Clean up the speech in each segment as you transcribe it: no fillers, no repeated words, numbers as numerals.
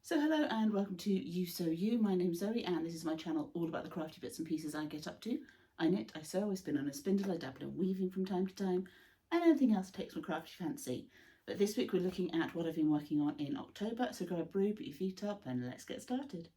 So hello and welcome to You Sew You. My name's Zoe and this is my channel all about the crafty bits and pieces I get up to. I knit, I sew, I spin on a spindle, I dabble in weaving from time to time, and anything else that takes my crafty fancy. But this week we're looking at what I've been working on in October, so grab a brew, put your feet up and let's get started.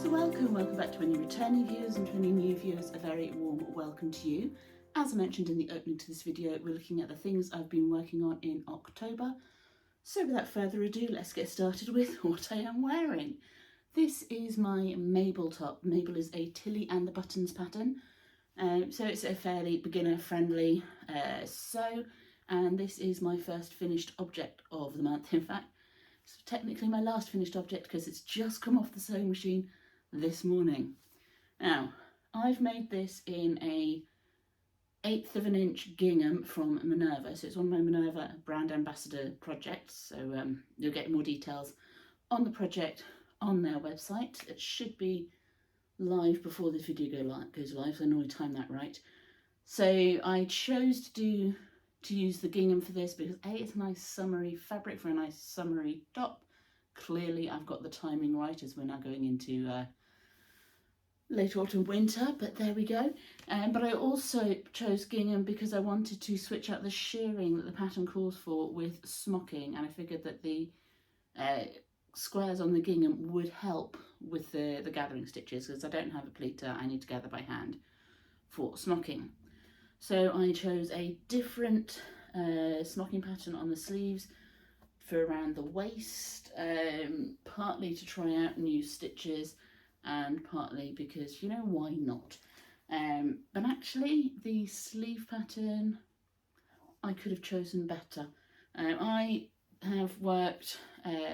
So welcome back to any returning viewers, and to any new viewers a very warm welcome to you. As I mentioned in the opening to this video, we're looking at the things I've been working on in October. So without further ado, let's get started with what I am wearing. This is my Mabel top. Mabel is a Tilly and the Buttons pattern. So it's a fairly beginner friendly sew, and this is my first finished object of the month. In fact, it's technically my last finished object because it's just come off the sewing machine this morning. Now, I've made this in a 1/8 of an inch gingham from Minerva. So it's one of my Minerva brand ambassador projects. So you'll get more details on the project on their website. It should be live before this video goes live, so I normally time that right. So I chose to use the gingham for this because A, it's a nice summery fabric for a nice summery top. Clearly I've got the timing right as we're now going into late autumn winter, but there we go. But I also chose gingham because I wanted to switch out the shearing that the pattern calls for with smocking, and I figured that the squares on the gingham would help with the gathering stitches because I don't have a pleater. I need to gather by hand for smocking. So I chose a different smocking pattern on the sleeves for around the waist, partly to try out new stitches and partly because, you know, why not? But actually the sleeve pattern I could have chosen better. I have worked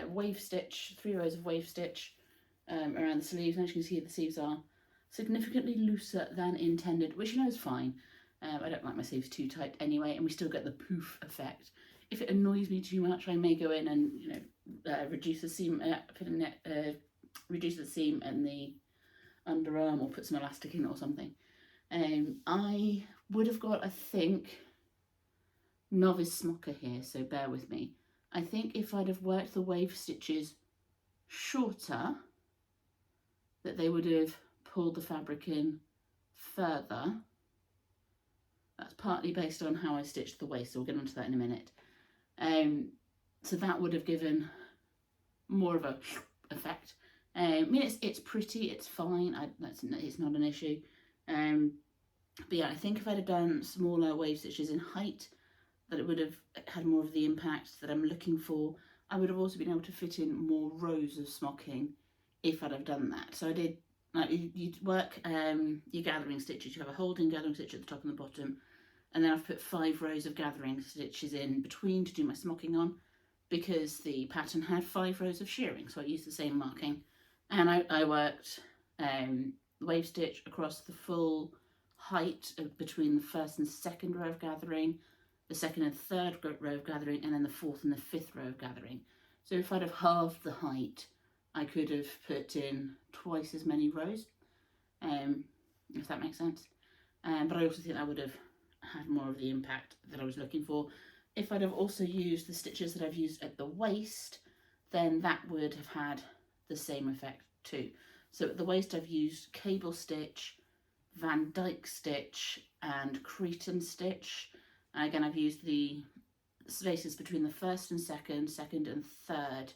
wave stitch, 3 rows of wave stitch around the sleeves, and as you can see the sleeves are significantly looser than intended, which you know is fine. I don't like my sleeves too tight anyway, and we still get the poof effect. If it annoys me too much, I may go in and, you know, reduce the seam, reduce the seam and the underarm, or put some elastic in it or something. I would have got, I think, novice smocker here, so bear with me. I think if I'd have worked the wave stitches shorter, that they would have pulled the fabric in further. That's partly based on how I stitched the waist, so we'll get onto that in a minute. So that would have given more of a effect. I mean, it's pretty, it's fine, it's not an issue. But yeah, I think if I'd have done smaller wave stitches in height, that it would have had more of the impact that I'm looking for. I would have also been able to fit in more rows of smocking if I'd have done that. So I did, like, you'd work your gathering stitches. You have a holding gathering stitch at the top and the bottom, and then I've put 5 rows of gathering stitches in between to do my smocking on, because the pattern had 5 rows of shearing, so I used the same marking. And I worked wave stitch across the full height between the first and second row of gathering, the second and third row of gathering, and then the fourth and the fifth row of gathering. So if I'd have halved the height, I could have put in twice as many rows, if that makes sense. But I also think that would have had more of the impact that I was looking for. If I'd have also used the stitches that I've used at the waist, then that would have had the same effect too. So at the waist I've used cable stitch, Van Dyke stitch and Cretan stitch. And again, I've used the spaces between the first and second and third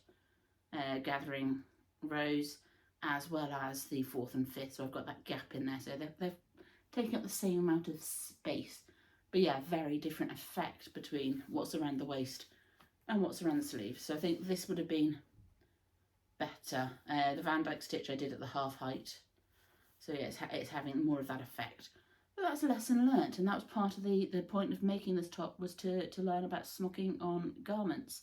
gathering rows, as well as the fourth and fifth, so I've got that gap in there, so they've taken up the same amount of space. But yeah, very different effect between what's around the waist and what's around the sleeve. So I think this would have been better. The Van Dyke stitch I did at the half height, so yeah, it's having more of that effect. But that's a lesson learnt, and that was part of the point of making this top, was to learn about smocking on garments.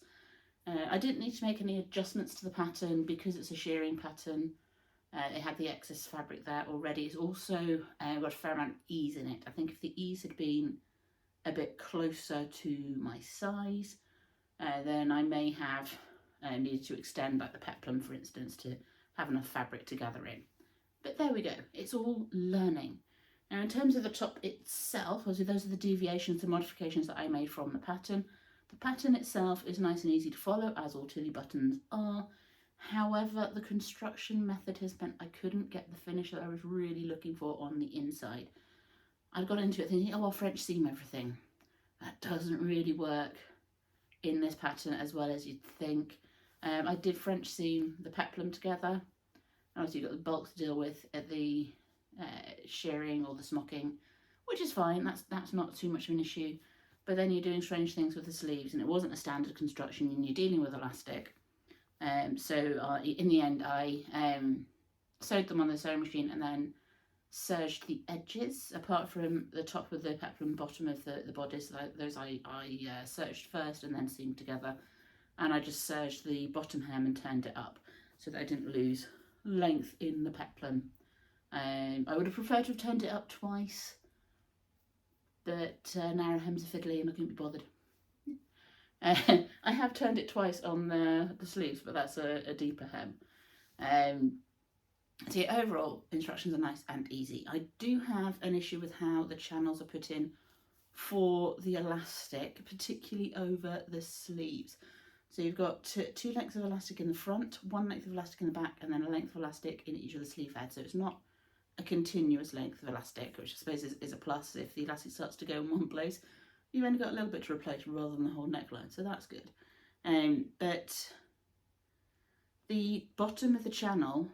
I didn't need to make any adjustments to the pattern because it's a shearing pattern. It had the excess fabric there already. It's also got a fair amount of ease in it. I think if the ease had been a bit closer to my size, then I may have needed to extend, like the peplum for instance, to have enough fabric to gather in. But there we go, it's all learning. Now in terms of the top itself, obviously those are the deviations, the modifications that I made from the pattern. The pattern itself is nice and easy to follow, as all tilly buttons are. However, the construction method has meant I couldn't get the finish that I was really looking for on the inside. I got into it thinking, oh, I'll French seam everything. That doesn't really work in this pattern as well as you'd think. I did French seam the peplum together. Obviously you've got the bulk to deal with at the shearing or the smocking, which is fine, that's not too much of an issue. But then you're doing strange things with the sleeves, and it wasn't a standard construction, and you're dealing with elastic. So in the end I sewed them on the sewing machine and then serged the edges, apart from the top of the peplum, bottom of the bodice. Those I serged first and then seamed together, and I just serged the bottom hem and turned it up so that I didn't lose length in the peplum. I would have preferred to have turned it up twice, but narrow hems are fiddly and I couldn't be bothered. I have turned it twice on the sleeves, but that's a deeper hem. So yeah, overall instructions are nice and easy. I do have an issue with how the channels are put in for the elastic, particularly over the sleeves. So you've got two lengths of elastic in the front, one length of elastic in the back, and then a length of elastic in each of the sleeve heads. So it's not a continuous length of elastic, which I suppose is a plus. If the elastic starts to go in one place, you've only got a little bit to replace rather than the whole neckline, so that's good. But the bottom of the channel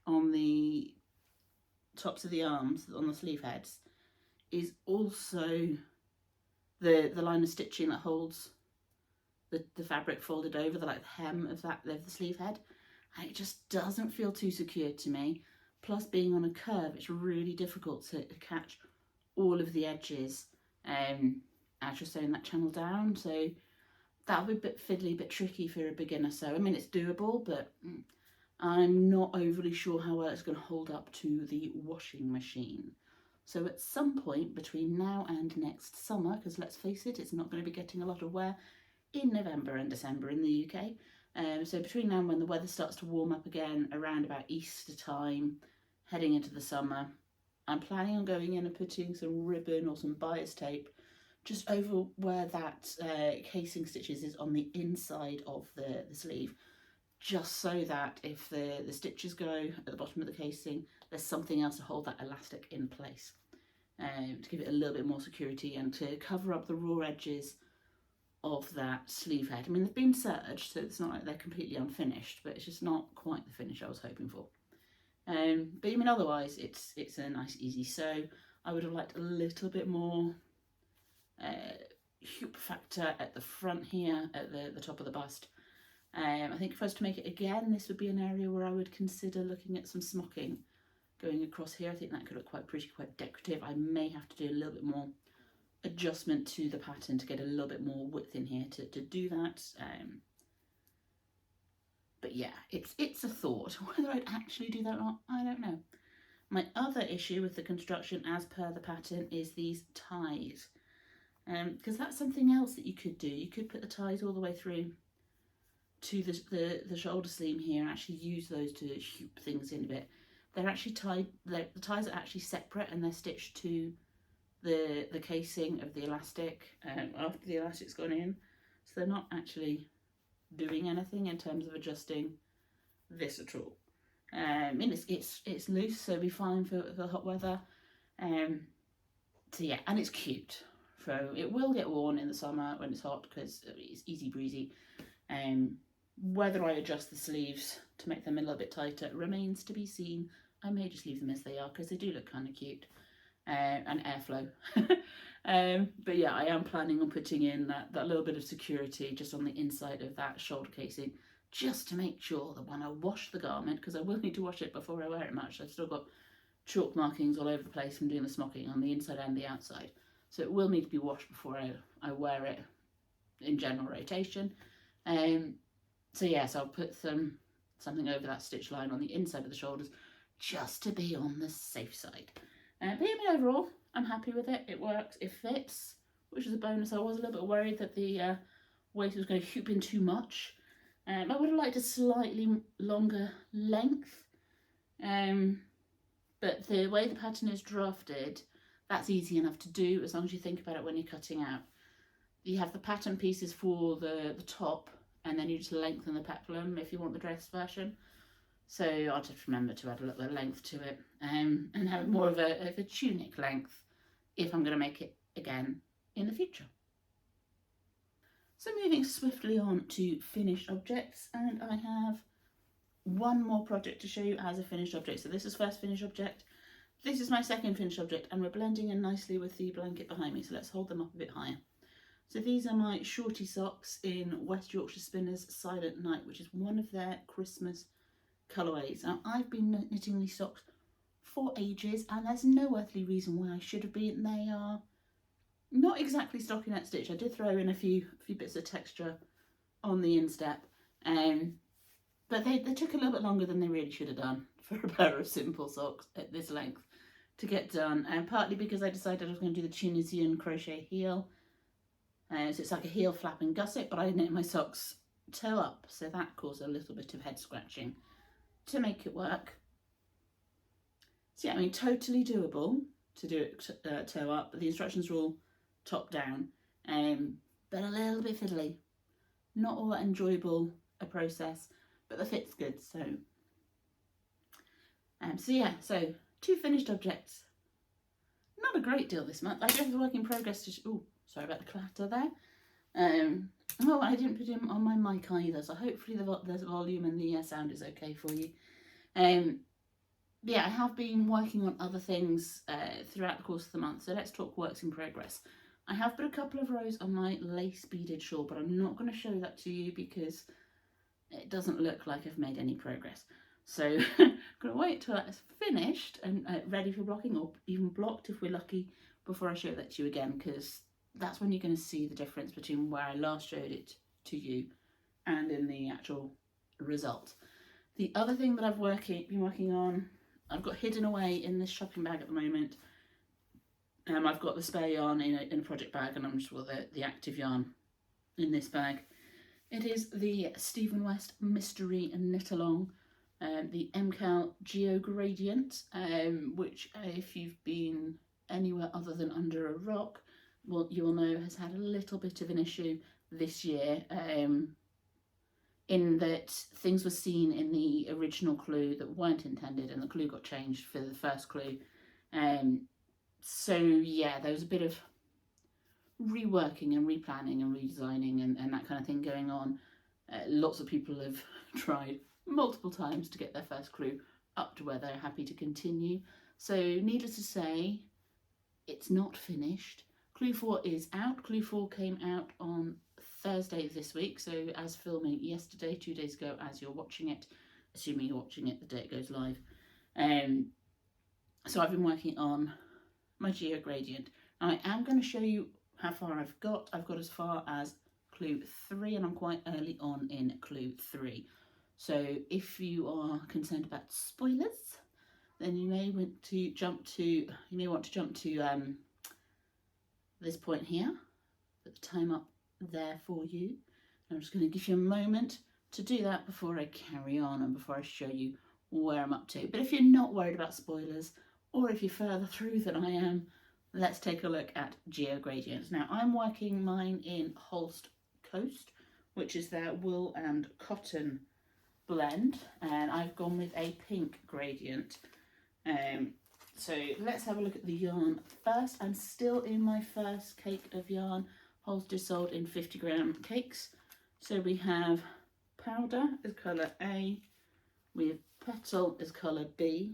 on the tops of the arms, on the sleeve heads, is also the line of stitching that holds the fabric folded over, the hem of the sleeve head, and it just doesn't feel too secure to me. Plus, being on a curve, it's really difficult to catch all of the edges as you're sewing that channel down. So that'll be a bit fiddly, a bit tricky for a beginner sew. I mean, it's doable, but I'm not overly sure how well it's going to hold up to the washing machine. So at some point between now and next summer, because let's face it, it's not going to be getting a lot of wear in November and December in the UK. So between now and when the weather starts to warm up again, around about Easter time, heading into the summer, I'm planning on going in and putting some ribbon or some bias tape just over where that casing stitches is on the inside of the sleeve, just so that if the stitches go at the bottom of the casing, there's something else to hold that elastic in place, to give it a little bit more security and to cover up the raw edges of that sleeve head. I mean, they've been serged, so it's not like they're completely unfinished, but it's just not quite the finish I was hoping for. But I mean, otherwise it's a nice easy sew. I would have liked a little bit more hoop factor at the front here, at the top of the bust. I think if I was to make it again, this would be an area where I would consider looking at some smocking going across here. I think that could look quite pretty, quite decorative. I may have to do a little bit more adjustment to the pattern to get a little bit more width in here to do that. But yeah, it's a thought. Whether I'd actually do that or not, I don't know. My other issue with the construction as per the pattern is these ties. Because that's something else that you could do. You could put the ties all the way through to the shoulder seam here and actually use those to hoop things in a bit. They're actually tied, the ties are actually separate and they're stitched to the casing of the elastic after the elastic's gone in. So they're not actually doing anything in terms of adjusting this at all. I mean, it's loose, so it'll be fine for the hot weather. So yeah, and it's cute. So it will get worn in the summer when it's hot because it's easy breezy. Whether I adjust the sleeves to make them a little bit tighter remains to be seen. I may just leave them as they are because they do look kind of cute. And airflow. But yeah, I am planning on putting in that little bit of security just on the inside of that shoulder casing, just to make sure that when I wash the garment, because I will need to wash it before I wear it much, I've still got chalk markings all over the place from doing the smocking on the inside and the outside, so it will need to be washed before I wear it in general rotation. So yes, I'll put something over that stitch line on the inside of the shoulders just to be on the safe side. But I mean, overall, I'm happy with it. It works, it fits, which is a bonus. I was a little bit worried that the waist was going to hoop in too much. I would have liked a slightly longer length. But the way the pattern is drafted, that's easy enough to do as long as you think about it when you're cutting out. You have the pattern pieces for the top, and then you just lengthen the peplum if you want the dress version. So I'll just remember to add a little bit of length to it, and have more of a tunic length if I'm going to make it again in the future. So moving swiftly on to finished objects, and I have one more project to show you as a finished object. So this is first finished object, this is my second finished object, and we're blending in nicely with the blanket behind me, so let's hold them up a bit higher. So these are my shorty socks in West Yorkshire Spinners Silent Night, which is one of their Christmas colourways. Now I've been knitting these socks for ages, and there's no earthly reason why I should have been. They are not exactly stockinette stitch. I did throw in a few bits of texture on the instep, but they took a little bit longer than they really should have done for a pair of simple socks at this length to get done, and partly because I decided I was going to do the Tunisian crochet heel. So it's like a heel flap and gusset, but I knit my socks toe up, so that caused a little bit of head scratching to make it work. So yeah, I mean, totally doable to do it toe up, but the instructions are all top down, but a little bit fiddly. Not all that enjoyable a process, but the fit's good, so. So yeah, so 2 finished objects. Not a great deal this month. I do have a work in progress to, oh, sorry about the clatter there. Oh, I didn't put him on my mic either, so hopefully the volume and the sound is okay for you. Yeah, I have been working on other things throughout the course of the month, so let's talk works in progress. I have put a couple of rows on my lace beaded shawl, but I'm not going to show that to you because it doesn't look like I've made any progress. So I'm going to wait till that's finished and ready for blocking, or even blocked if we're lucky, before I show that to you again, because that's when you're going to see the difference between where I last showed it to you and in the actual result. The other thing that I've been working on, I've got hidden away in this shopping bag at the moment. I've got the spare yarn in a project bag, and I'm just with the active yarn in this bag. It is the Stephen West Mystery Knit Along, the MCAL Geo Gradient, which if you've been anywhere other than under a rock, well, you will know has had a little bit of an issue this year, in that things were seen in the original clue that weren't intended, and the clue got changed for the first clue. So yeah, there was a bit of reworking and replanning and redesigning and that kind of thing going on. Lots of people have tried multiple times to get their first clue up to where they're happy to continue. So needless to say, it's not finished. Clue 4 is out. Clue 4 came out on Thursday this week, so as filming yesterday, 2 days ago as you're watching it, assuming you're watching it the day it goes live. So I've been working on my Geo Gradient. I am going to show you how far I've got. I've got as far as clue 3, and I'm quite early on in clue 3. So if you are concerned about spoilers, then you may want to jump to this point here. Put the time up there for you. I'm just going to give you a moment to do that before I carry on and before I show you where I'm up to. But if you're not worried about spoilers, or if you're further through than I am, let's take a look at Geo Gradients. Now I'm working mine in Holst Coast, which is their wool and cotton blend, and I've gone with a pink gradient. So let's have a look at the yarn first. I'm still in my first cake of yarn. Holst is sold in 50-gram cakes. So we have powder as colour A, we have petal as colour B.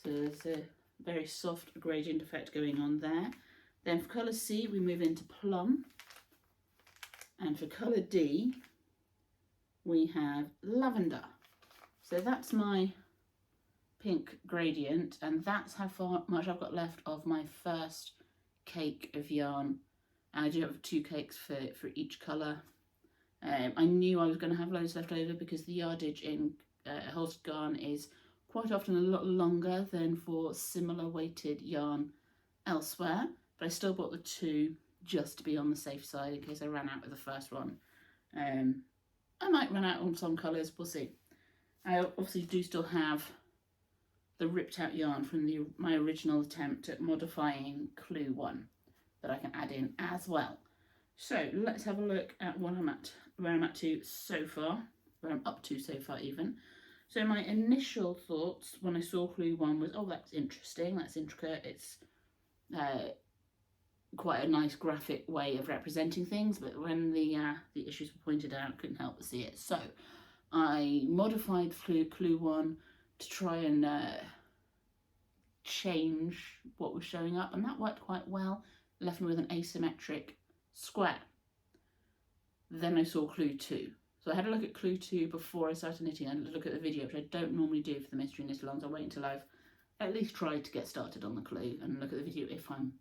So there's a very soft gradient effect going on there. Then for colour C we move into plum, and for colour D we have lavender. So that's my pink gradient, and that's how much I've got left of my first cake of yarn. I do have 2 cakes for each colour. I knew I was going to have loads left over because the yardage in Holst yarn is quite often a lot longer than for similar weighted yarn elsewhere, but I still bought the 2 just to be on the safe side in case I ran out with the first one. I might run out on some colours, we'll see. I obviously do still have the ripped out yarn from my original attempt at modifying Clue 1 that I can add in as well. So let's have a look at where I'm up to so far, where I'm up to so far even. So my initial thoughts when I saw Clue 1 was, oh, that's interesting, that's intricate, it's quite a nice graphic way of representing things, but when the issues were pointed out, I couldn't help but see it. So I modified Clue 1 to try and change what was showing up, and that worked quite well. Left me with an asymmetric square. Then I saw Clue 2. So I had a look at Clue 2 before I started knitting and a look at the video, which I don't normally do for the mystery knit-alongs. I'll wait until I've at least tried to get started on the Clue and look at the video if I'm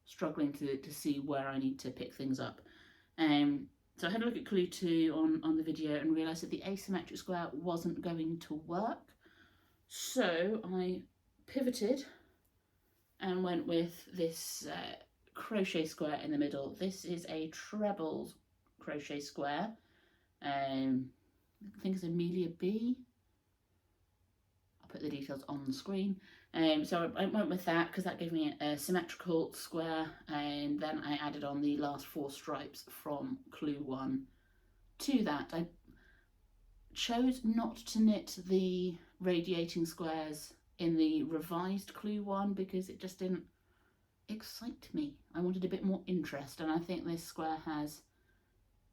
struggling to see where I need to pick things up. So I had a look at Clue 2 on the video and realised that the asymmetric square wasn't going to work. So I pivoted and went with this crochet square in the middle. This is a treble crochet square. I think it's Amelia B. I'll put the details on the screen. So I went with that because that gave me a symmetrical square, and then I added on the last 4 stripes from Clue 1 to that. I chose not to knit the radiating squares in the revised Clue 1 because it just didn't excite me. I wanted a bit more interest, and I think this square has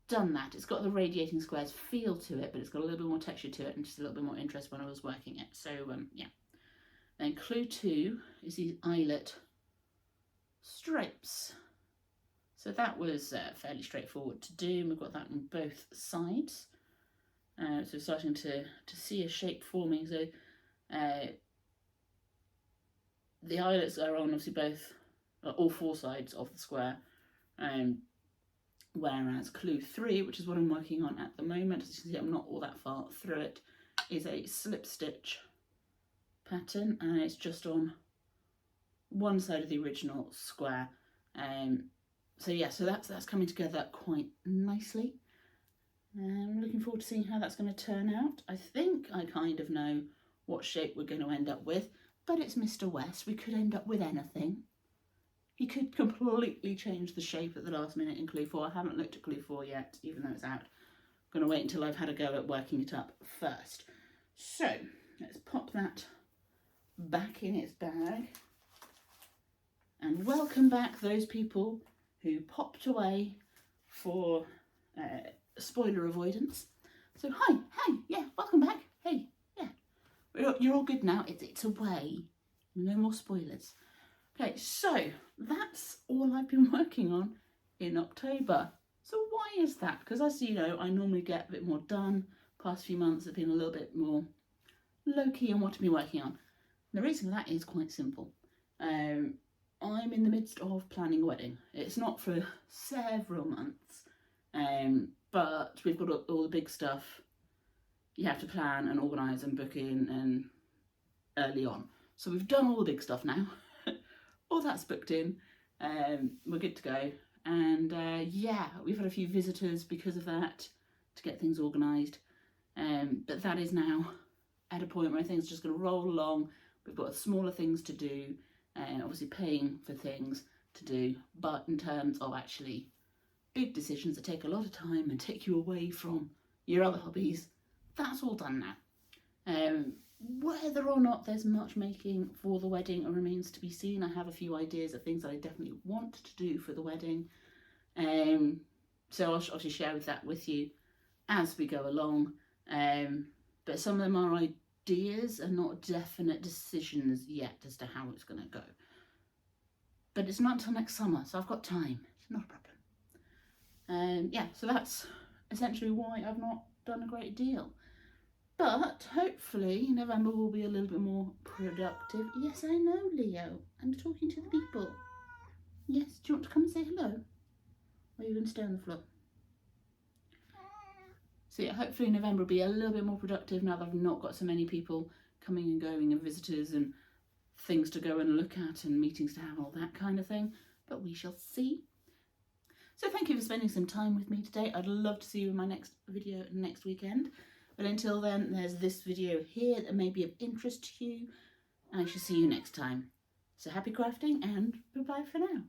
done that. It's got the radiating squares feel to it, but it's got a little bit more texture to it and just a little bit more interest when I was working it. So yeah. Then Clue 2 is these eyelet stripes. So that was fairly straightforward to do. We've got that on both sides. So starting to see a shape forming. So the eyelets are on obviously all 4 sides of the square. Whereas Clue 3, which is what I'm working on at the moment, as you can see I'm not all that far through it, is a slip stitch pattern, and it's just on one side of the original square. So yeah, so that's coming together quite nicely. I'm looking forward to seeing how that's going to turn out. I think I kind of know what shape we're going to end up with, but it's Mr. West. We could end up with anything. He could completely change the shape at the last minute in Clue 4. I haven't looked at Clue 4 yet, even though it's out. I'm going to wait until I've had a go at working it up first. So let's pop that back in its bag. And welcome back those people who popped away for spoiler avoidance. So hi, yeah, welcome back. Hey, yeah, you're all good now. It's away. No more spoilers. Okay, so that's all I've been working on in October. So why is that? Because as you know, I normally get a bit more done. Past few months have been a little bit more low-key on what to be working on. The reason for that is quite simple. I'm in the midst of planning a wedding. It's not for several months, but we've got all the big stuff you have to plan and organise and book in and early on. So we've done all the big stuff now. All that's booked in. We're good to go. And yeah, we've had a few visitors because of that to get things organised. But that is now at a point where things are just going to roll along. We've got smaller things to do, obviously paying for things to do, but in terms of actually big decisions that take a lot of time and take you away from your other hobbies, that's all done now. Whether or not there's much making for the wedding remains to be seen. I have a few ideas of things that I definitely want to do for the wedding. So I'll obviously share that with you as we go along. But some of them are ideas and not definite decisions yet as to how it's going to go. But it's not until next summer, so I've got time. It's not a problem. Yeah, so that's essentially why I've not done a great deal. But hopefully November will be a little bit more productive. Yes, I know, Leo. I'm talking to the people. Yes, do you want to come and say hello? Or are you going to stay on the floor? So yeah, hopefully November will be a little bit more productive now that I've not got so many people coming and going and visitors and things to go and look at and meetings to have, all that kind of thing. But we shall see. So thank you for spending some time with me today. I'd love to see you in my next video next weekend. But until then, there's this video here that may be of interest to you. and I shall see you next time. So happy crafting and goodbye for now.